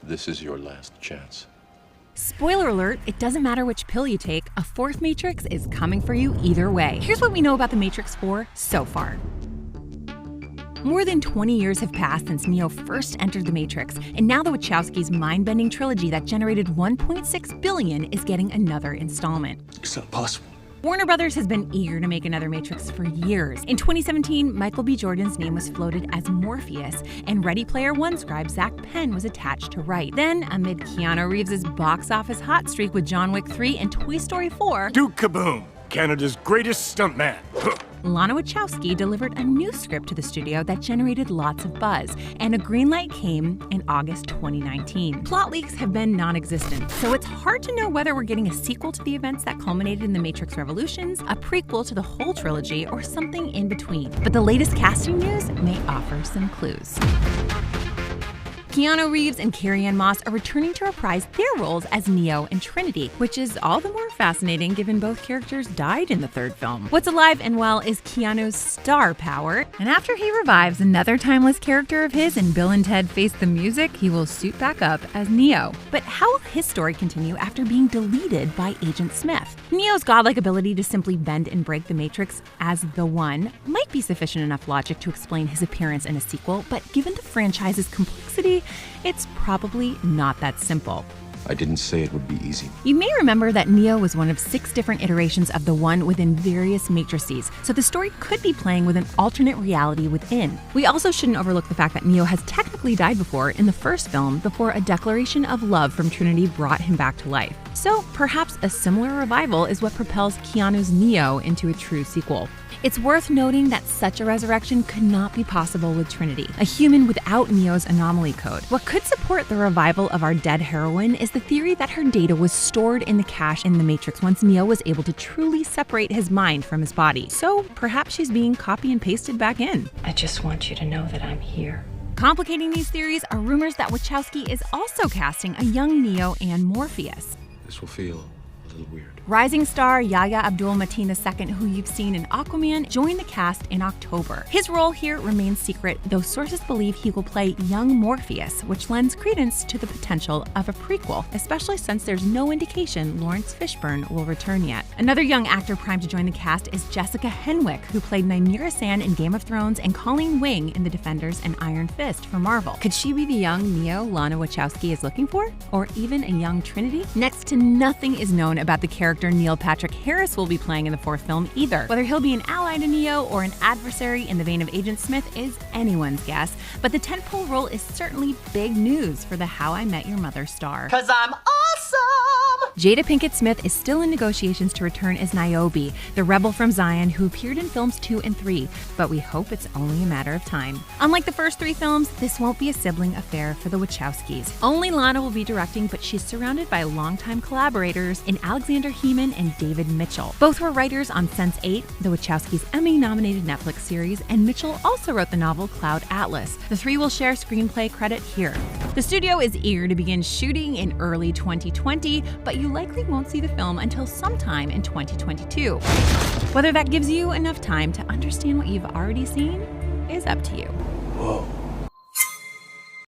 This is your last chance. Spoiler alert, it doesn't matter which pill you take, a fourth Matrix is coming for you either way. Here's what we know about The Matrix 4 so far. More than 20 years have passed since Neo first entered The Matrix, and now the Wachowskis' mind-bending trilogy that generated $1.6 billion is getting another installment. It's not possible. Warner Brothers has been eager to make another Matrix for years. In 2017, Michael B. Jordan's name was floated as Morpheus, and Ready Player One scribe Zach Penn was attached to write. Then, amid Keanu Reeves' box office hot streak with John Wick 3 and Toy Story 4, Duke Kaboom, Canada's greatest stuntman. Lana Wachowski delivered a new script to the studio that generated lots of buzz, and a green light came in August 2019. Plot leaks have been non-existent, so it's hard to know whether we're getting a sequel to the events that culminated in The Matrix Revolutions, a prequel to the whole trilogy, or something in between. But the latest casting news may offer some clues. Keanu Reeves and Carrie-Anne Moss are returning to reprise their roles as Neo and Trinity, which is all the more fascinating given both characters died in the third film. What's alive and well is Keanu's star power, and after he revives another timeless character of his in Bill and Ted Face the Music, he will suit back up as Neo. But how will his story continue after being deleted by Agent Smith? Neo's godlike ability to simply bend and break the Matrix as the One might be sufficient enough logic to explain his appearance in a sequel, but given the franchise's complexity, it's probably not that simple. I didn't say it would be easy. You may remember that Neo was one of 6 different iterations of the One within various matrices, so the story could be playing with an alternate reality within. We also shouldn't overlook the fact that Neo has technically died before in the first film before a declaration of love from Trinity brought him back to life. So perhaps a similar revival is what propels Keanu's Neo into a true sequel. It's worth noting that such a resurrection could not be possible with Trinity, a human without Neo's anomaly code. What could support the revival of our dead heroine is the theory that her data was stored in the cache in the Matrix once Neo was able to truly separate his mind from his body. So perhaps she's being copy and pasted back in. I just want you to know that I'm here. Complicating these theories are rumors that Wachowski is also casting a young Neo and Morpheus. This will feel a little weird. Rising star Yahya Abdul-Mateen II, who you've seen in Aquaman, joined the cast in October. His role here remains secret, though sources believe he will play young Morpheus, which lends credence to the potential of a prequel, especially since there's no indication Lawrence Fishburne will return yet. Another young actor primed to join the cast is Jessica Henwick, who played Nymeera Sand in Game of Thrones and Colleen Wing in The Defenders and Iron Fist for Marvel. Could she be the young Neo Lana Wachowski is looking for? Or even a young Trinity? Next to nothing is known about the character Neil Patrick Harris will be playing in the fourth film either. Whether he'll be an ally to Neo or an adversary in the vein of Agent Smith is anyone's guess, but the tentpole role is certainly big news for the How I Met Your Mother star. 'Cause I'm awesome! Jada Pinkett Smith is still in negotiations to return as Niobe, the rebel from Zion who appeared in films 2 and 3, but we hope it's only a matter of time. Unlike the first 3 films, this won't be a sibling affair for the Wachowskis. Only Lana will be directing, but she's surrounded by longtime collaborators in Alexander Heeman and David Mitchell. Both were writers on Sense8, the Wachowskis' Emmy-nominated Netflix series, and Mitchell also wrote the novel Cloud Atlas. The 3 will share screenplay credit here. The studio is eager to begin shooting in early 2020, but you likely won't see the film until sometime in 2022. Whether that gives you enough time to understand what you've already seen is up to you. Whoa.